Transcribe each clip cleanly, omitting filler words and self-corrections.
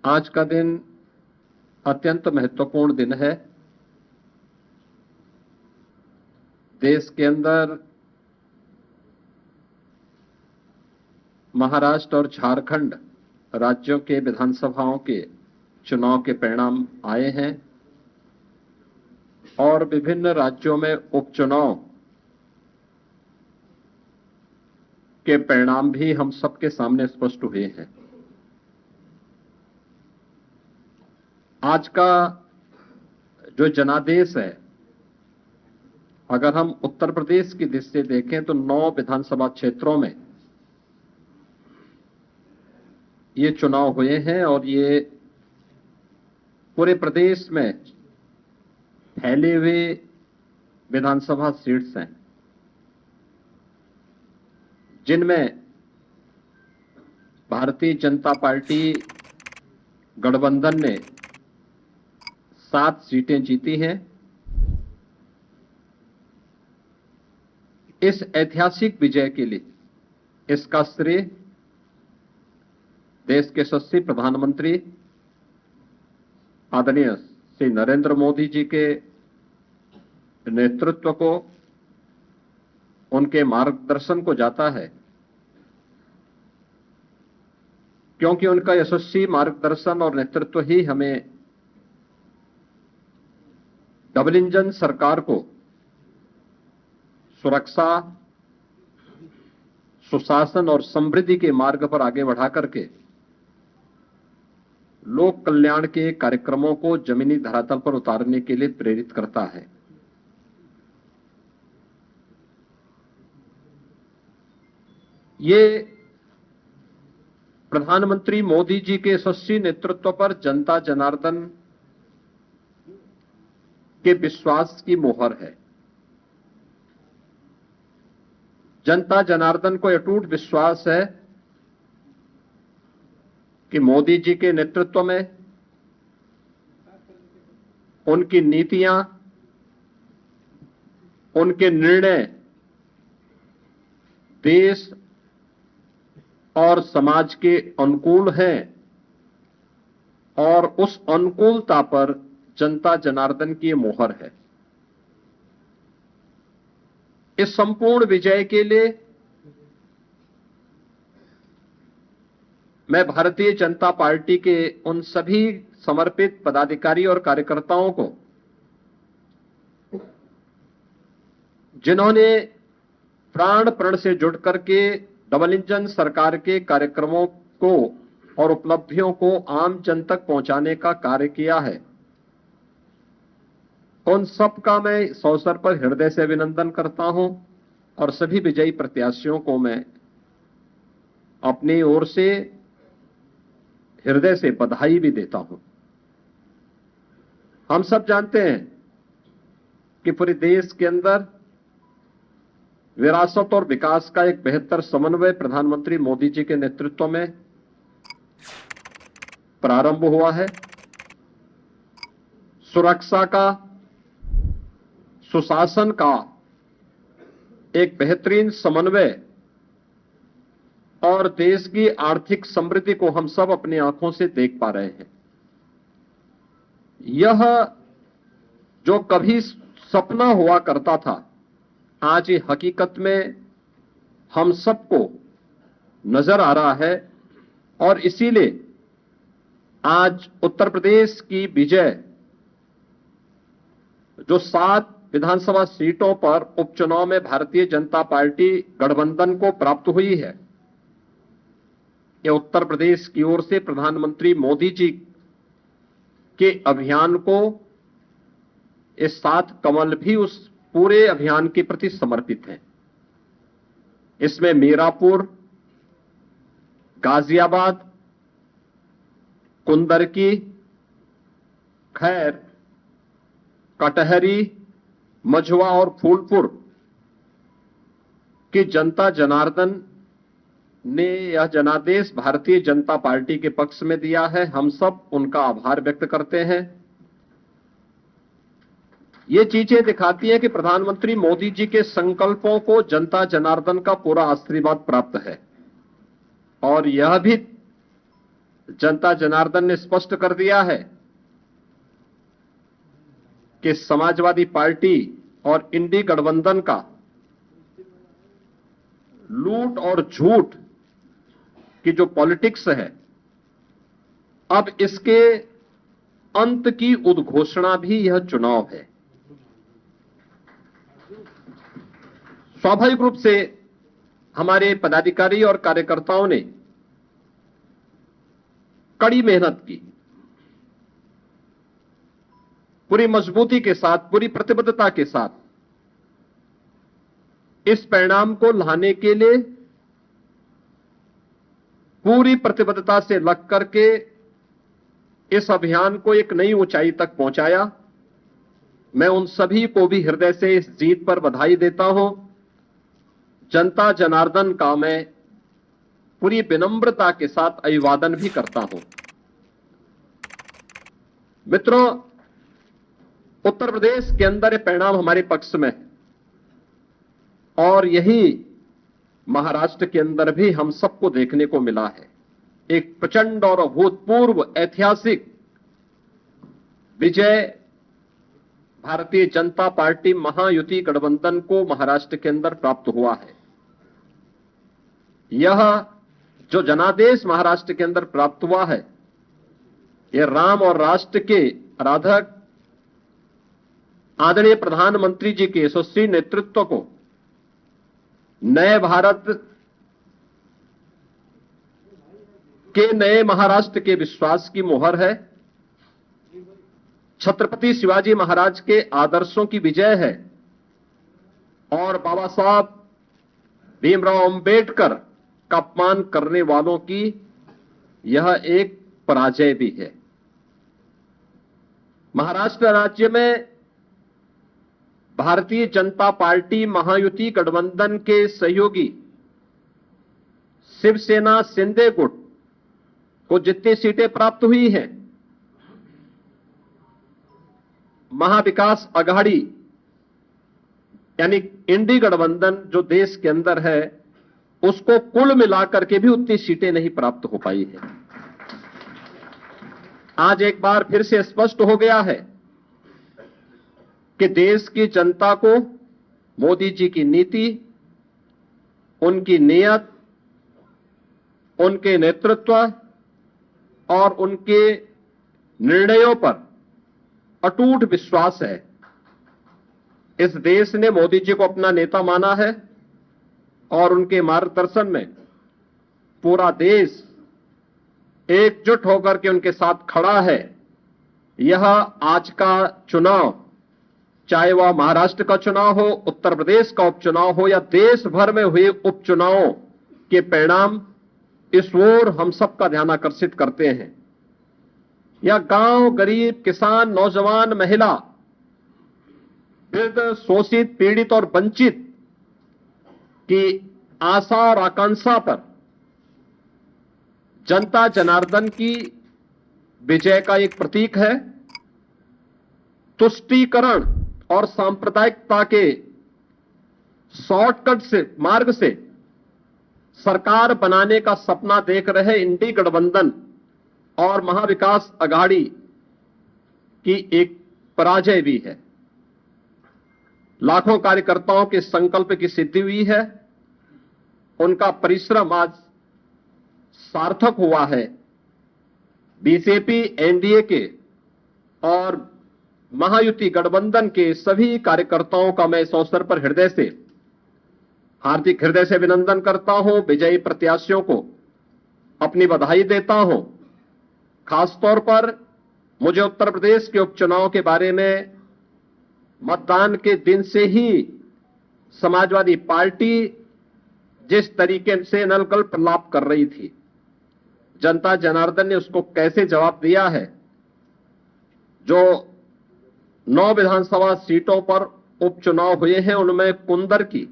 आज का दिन अत्यंत महत्वपूर्ण दिन है। देश के अंदर महाराष्ट्र और झारखंड राज्यों के विधानसभाओं के चुनाव के परिणाम आए हैं और विभिन्न राज्यों में उपचुनाव के परिणाम भी हम सबके सामने स्पष्ट हुए हैं। आज का जो जनादेश है, अगर हम उत्तर प्रदेश की दृष्टि से देखें तो 9 विधानसभा क्षेत्रों में ये चुनाव हुए हैं और ये पूरे प्रदेश में फैले हुए विधानसभा सीट्स हैं, जिनमें भारतीय जनता पार्टी गठबंधन ने 7 सीटें जीती हैं। इस ऐतिहासिक विजय के लिए इसका श्रेय देश के यशस्वी प्रधानमंत्री आदरणीय श्री नरेंद्र मोदी जी के नेतृत्व को, उनके मार्गदर्शन को जाता है, क्योंकि उनका यशस्वी मार्गदर्शन और नेतृत्व ही हमें डबल इंजन सरकार को सुरक्षा, सुशासन और समृद्धि के मार्ग पर आगे बढ़ा करके लोक कल्याण के कार्यक्रमों को जमीनी धरातल पर उतारने के लिए प्रेरित करता है। ये प्रधानमंत्री मोदी जी के यशस्वी नेतृत्व पर जनता जनार्दन के विश्वास की मोहर है। जनता जनार्दन को अटूट विश्वास है कि मोदी जी के नेतृत्व में उनकी नीतियां, उनके निर्णय देश और समाज के अनुकूल हैं और उस अनुकूलता पर जनता जनार्दन की मोहर है। इस संपूर्ण विजय के लिए मैं भारतीय जनता पार्टी के उन सभी समर्पित पदाधिकारी और कार्यकर्ताओं को, जिन्होंने प्राण प्रण से जुड़ करके डबल इंजन सरकार के कार्यक्रमों को और उपलब्धियों को आम जन तक पहुंचाने का कार्य किया है, उन सब का मैं इस अवसर पर हृदय से अभिनंदन करता हूं और सभी विजयी प्रत्याशियों को मैं अपनी ओर से हृदय से बधाई भी देता हूं। हम सब जानते हैं कि पूरे देश के अंदर विरासत और विकास का एक बेहतर समन्वय प्रधानमंत्री मोदी जी के नेतृत्व में प्रारंभ हुआ है। सुरक्षा का, सुशासन का एक बेहतरीन समन्वय और देश की आर्थिक समृद्धि को हम सब अपनी आंखों से देख पा रहे हैं। यह जो कभी सपना हुआ करता था, आज ये हकीकत में हम सबको नजर आ रहा है और इसीलिए आज उत्तर प्रदेश की विजय जो 7 विधानसभा सीटों पर उपचुनाव में भारतीय जनता पार्टी गठबंधन को प्राप्त हुई है, यह उत्तर प्रदेश की ओर से प्रधानमंत्री मोदी जी के अभियान को, इस 7 कमल भी उस पूरे अभियान के प्रति समर्पित है। इसमें मीरापुर, गाजियाबाद, कुंदरकी, खैर, कटहरी, मझवा और फूलपुर की जनता जनार्दन ने यह जनादेश भारतीय जनता पार्टी के पक्ष में दिया है। हम सब उनका आभार व्यक्त करते हैं। ये चीजें दिखाती हैं कि प्रधानमंत्री मोदी जी के संकल्पों को जनता जनार्दन का पूरा आशीर्वाद प्राप्त है और यह भी जनता जनार्दन ने स्पष्ट कर दिया है कि समाजवादी पार्टी और इंडी गठबंधन का लूट और झूठ की जो पॉलिटिक्स है, अब इसके अंत की उद्घोषणा भी यह चुनाव है। स्वाभाविक रूप से हमारे पदाधिकारी और कार्यकर्ताओं ने कड़ी मेहनत की, पूरी मजबूती के साथ, पूरी प्रतिबद्धता के साथ इस परिणाम को लाने के लिए पूरी प्रतिबद्धता से लग करके इस अभियान को एक नई ऊंचाई तक पहुंचाया। मैं उन सभी को भी हृदय से इस जीत पर बधाई देता हूं। जनता जनार्दन का मैं पूरी विनम्रता के साथ अभिवादन भी करता हूं। मित्रों, उत्तर प्रदेश के अंदर ये परिणाम हमारे पक्ष में है और यही महाराष्ट्र के अंदर भी हम सबको देखने को मिला है। एक प्रचंड और अभूतपूर्व ऐतिहासिक विजय भारतीय जनता पार्टी महायुति गठबंधन को महाराष्ट्र के अंदर प्राप्त हुआ है। यह जो जनादेश महाराष्ट्र के अंदर प्राप्त हुआ है, यह राम और राष्ट्र के आराधक आदरणीय प्रधानमंत्री जी के यशस्वी नेतृत्व को नए भारत के नए महाराष्ट्र के विश्वास की मोहर है। छत्रपति शिवाजी महाराज के आदर्शों की विजय है और बाबा साहब भीमराव अंबेडकर का अपमान करने वालों की यह एक पराजय भी है। महाराष्ट्र राज्य में भारतीय जनता पार्टी महायुति गठबंधन के सहयोगी शिवसेना शिंदे गुट को जितनी सीटें प्राप्त हुई हैं, महाविकास आघाड़ी यानी इंडी गठबंधन जो देश के अंदर है, उसको कुल मिलाकर के भी उतनी सीटें नहीं प्राप्त हो पाई है। आज एक बार फिर से स्पष्ट हो गया है कि देश की जनता को मोदी जी की नीति, उनकी नीयत, उनके नेतृत्व और उनके निर्णयों पर अटूट विश्वास है। इस देश ने मोदी जी को अपना नेता माना है और उनके मार्गदर्शन में पूरा देश एकजुट होकर के उनके साथ खड़ा है। यह आज का चुनाव, चाहे वह महाराष्ट्र का चुनाव हो, उत्तर प्रदेश का उपचुनाव हो या देश भर में हुए उपचुनावों के परिणाम, इस ओर हम सबका ध्यान आकर्षित करते हैं। यह गांव, गरीब, किसान, नौजवान, महिला, वृद्ध, शोषित, पीड़ित और वंचित की आशा और आकांक्षा पर जनता जनार्दन की विजय का एक प्रतीक है। तुष्टीकरण और सांप्रदायिकता के शॉर्टकट से मार्ग से सरकार बनाने का सपना देख रहे इंडी गठबंधन और महाविकास आघाड़ी की एक पराजय भी है। लाखों कार्यकर्ताओं के संकल्प की सिद्धि हुई है, उनका परिश्रम आज सार्थक हुआ है। बीजेपी, एनडीए के और महायुति गठबंधन के सभी कार्यकर्ताओं का मैं इस अवसर पर हार्दिक हृदय से अभिनंदन करता हूं। विजयी प्रत्याशियों को अपनी बधाई देता हूं। खासतौर पर मुझे उत्तर प्रदेश के उपचुनाव के बारे में मतदान के दिन से ही समाजवादी पार्टी जिस तरीके से नलकल्प लाप कर रही थी, जनता जनार्दन ने उसको कैसे जवाब दिया है। जो 9 विधानसभा सीटों पर उपचुनाव हुए हैं, उनमें कुंदर की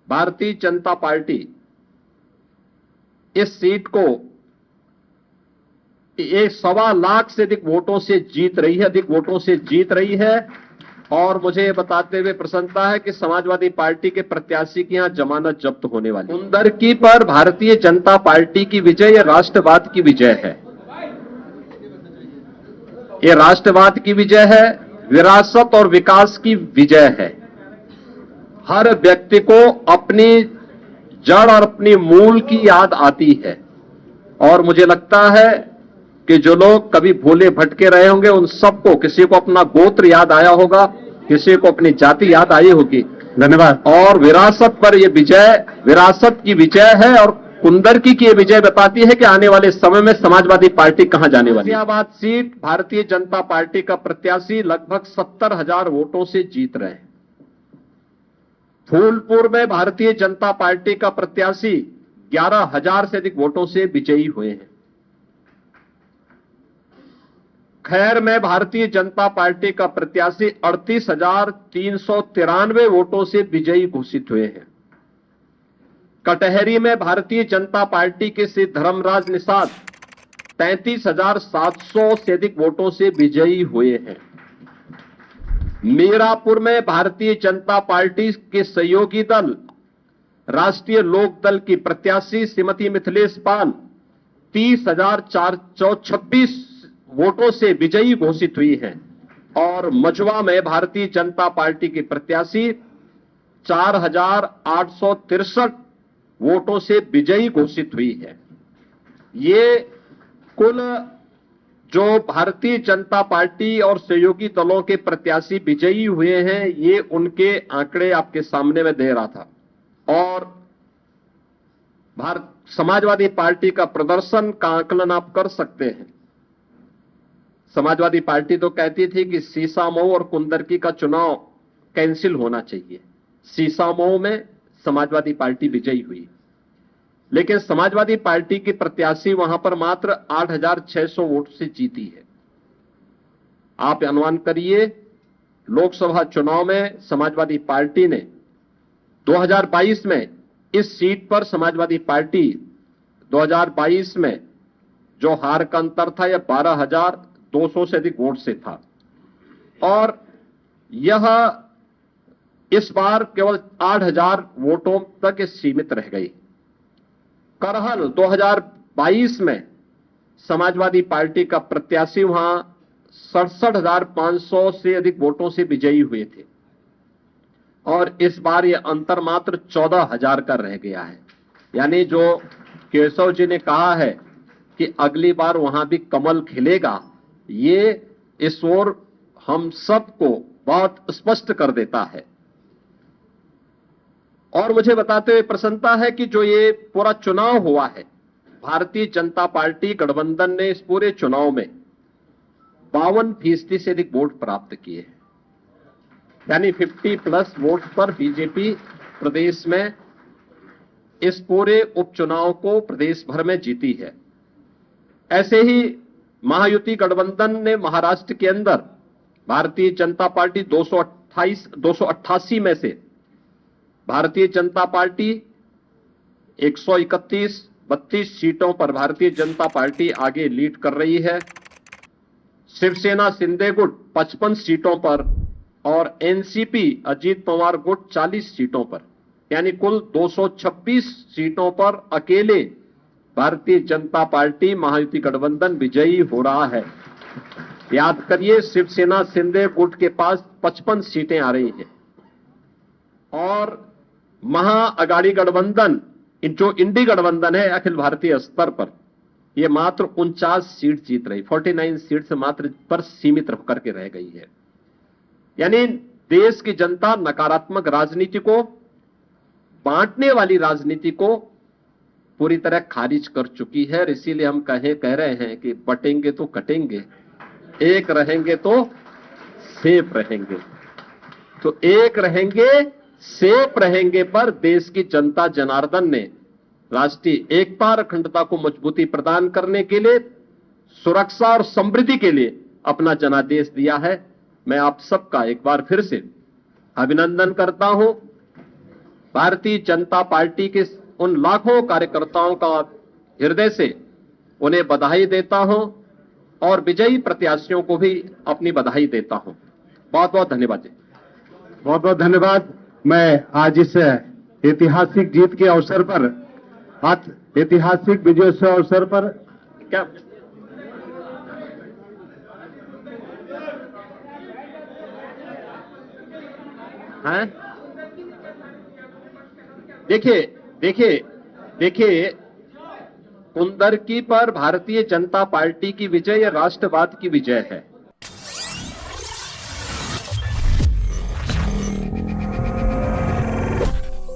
भारतीय जनता पार्टी इस सीट को 1.25 लाख से अधिक वोटों से जीत रही है, और मुझे ये बताते हुए प्रसन्नता है कि समाजवादी पार्टी के प्रत्याशी की यहां जमानत जब्त होने वाली। कुंदरकी पर भारतीय जनता पार्टी की विजय ये राष्ट्रवाद की विजय है। ये राष्ट्रवाद की विजय है, विरासत और विकास की विजय है। हर व्यक्ति को अपनी जड़ और अपनी मूल की याद आती है और मुझे लगता है कि जो लोग कभी भूले भटके रहे होंगे उन सबको, किसी को अपना गोत्र याद आया होगा, किसी को अपनी जाति याद आई होगी। धन्यवाद। और विरासत पर यह विजय विरासत की विजय है और कुंदरकी की यह विजय बताती है कि आने वाले समय में समाजवादी पार्टी कहां जाने वाली है। गाजियाबाद सीट भारतीय जनता पार्टी का प्रत्याशी लगभग 70,000 वोटों से जीत रहे हैं। फूलपुर में भारतीय जनता पार्टी का प्रत्याशी 11,000 से अधिक वोटों से विजयी हुए हैं। खैर में भारतीय जनता पार्टी का प्रत्याशी 38,393 वोटों से विजयी घोषित हुए हैं। कटहरी में भारतीय जनता पार्टी के श्री धर्मराज निषाद 33,700 से अधिक वोटों से विजयी हुए हैं। मीरापुर में भारतीय जनता पार्टी के सहयोगी दल राष्ट्रीय लोक दल की प्रत्याशी श्रीमती मिथिलेश पाल 30,426 वोटों से विजयी घोषित हुई हैं और मझवा में भारतीय जनता पार्टी की प्रत्याशी 4,863 वोटों से विजयी घोषित हुई है। ये कुल जो भारतीय जनता पार्टी और सहयोगी दलों के प्रत्याशी विजयी हुए हैं, ये उनके आंकड़े आपके सामने में दे रहा था। और समाजवादी पार्टी का प्रदर्शन का आकलन आप कर सकते हैं। समाजवादी पार्टी तो कहती थी कि सीसामऊ और कुंदरकी का चुनाव कैंसिल होना चाहिए। सीसामऊ में समाजवादी पार्टी विजयी हुई, लेकिन समाजवादी पार्टी की प्रत्याशी वहां पर मात्र 8,600 वोट से जीती है। आप अनुमान करिए, लोकसभा चुनाव में समाजवादी पार्टी ने 2022 में इस सीट पर समाजवादी पार्टी 2022 में जो हार का अंतर था यह 12,200 से अधिक वोट से था और यह इस बार केवल 8,000 वोटों तक सीमित रह गई। करहल 2022 में समाजवादी पार्टी का प्रत्याशी वहां 67,500 से अधिक वोटों से विजयी हुए थे और इस बार यह अंतर मात्र 14,000 का रह गया है। यानी जो केशव जी ने कहा है कि अगली बार वहां भी कमल खिलेगा, ये इस ओर हम सबको बहुत स्पष्ट कर देता है। और मुझे बताते हुए प्रसन्नता है कि जो ये पूरा चुनाव हुआ है, भारतीय जनता पार्टी गठबंधन ने इस पूरे चुनाव में 52% से अधिक वोट प्राप्त किए हैं। यानी 50+ वोट पर बीजेपी प्रदेश में इस पूरे उपचुनाव को प्रदेश भर में जीती है। ऐसे ही महायुति गठबंधन ने महाराष्ट्र के अंदर भारतीय जनता पार्टी 288 में से भारतीय जनता पार्टी 131-32 सीटों पर भारतीय जनता पार्टी आगे लीड कर रही है। शिवसेना शिंदे गुट 55 सीटों पर और एनसीपी अजीत पवार गुट 40 सीटों पर, यानी कुल 226 सीटों पर अकेले भारतीय जनता पार्टी महायुति गठबंधन विजयी हो रहा है। याद करिए, शिवसेना शिंदे गुट के पास 55 सीटें आ रही हैं और महाअगाड़ी गठबंधन जो इंडी गठबंधन है अखिल भारतीय स्तर पर, यह मात्र 49 सीट जीत रही, 49 सीट से मात्र पर सीमित होकर के रह गई है। यानी देश की जनता नकारात्मक राजनीति को, बांटने वाली राजनीति को पूरी तरह खारिज कर चुकी है। और इसीलिए हम कह रहे हैं कि बटेंगे तो कटेंगे, एक रहेंगे तो सेफ रहेंगे। तो एक रहेंगे सेफ रहेंगे पर देश की जनता जनार्दन ने राष्ट्रीय एकता और अखंडता को मजबूती प्रदान करने के लिए, सुरक्षा और समृद्धि के लिए अपना जनादेश दिया है। मैं आप सबका एक बार फिर से अभिनंदन करता हूं। भारतीय जनता पार्टी के उन लाखों कार्यकर्ताओं का हृदय से उन्हें बधाई देता हूं और विजयी प्रत्याशियों को भी अपनी बधाई देता हूं। बहुत बहुत धन्यवाद जी। बहुत बहुत धन्यवाद। मैं आज इस ऐतिहासिक जीत के अवसर पर, आज ऐतिहासिक विजयोत्सव अवसर पर क्या हैं? देखिए देखिए देखिए, कुंदरकी पर भारतीय जनता पार्टी की विजय या राष्ट्रवाद की विजय है।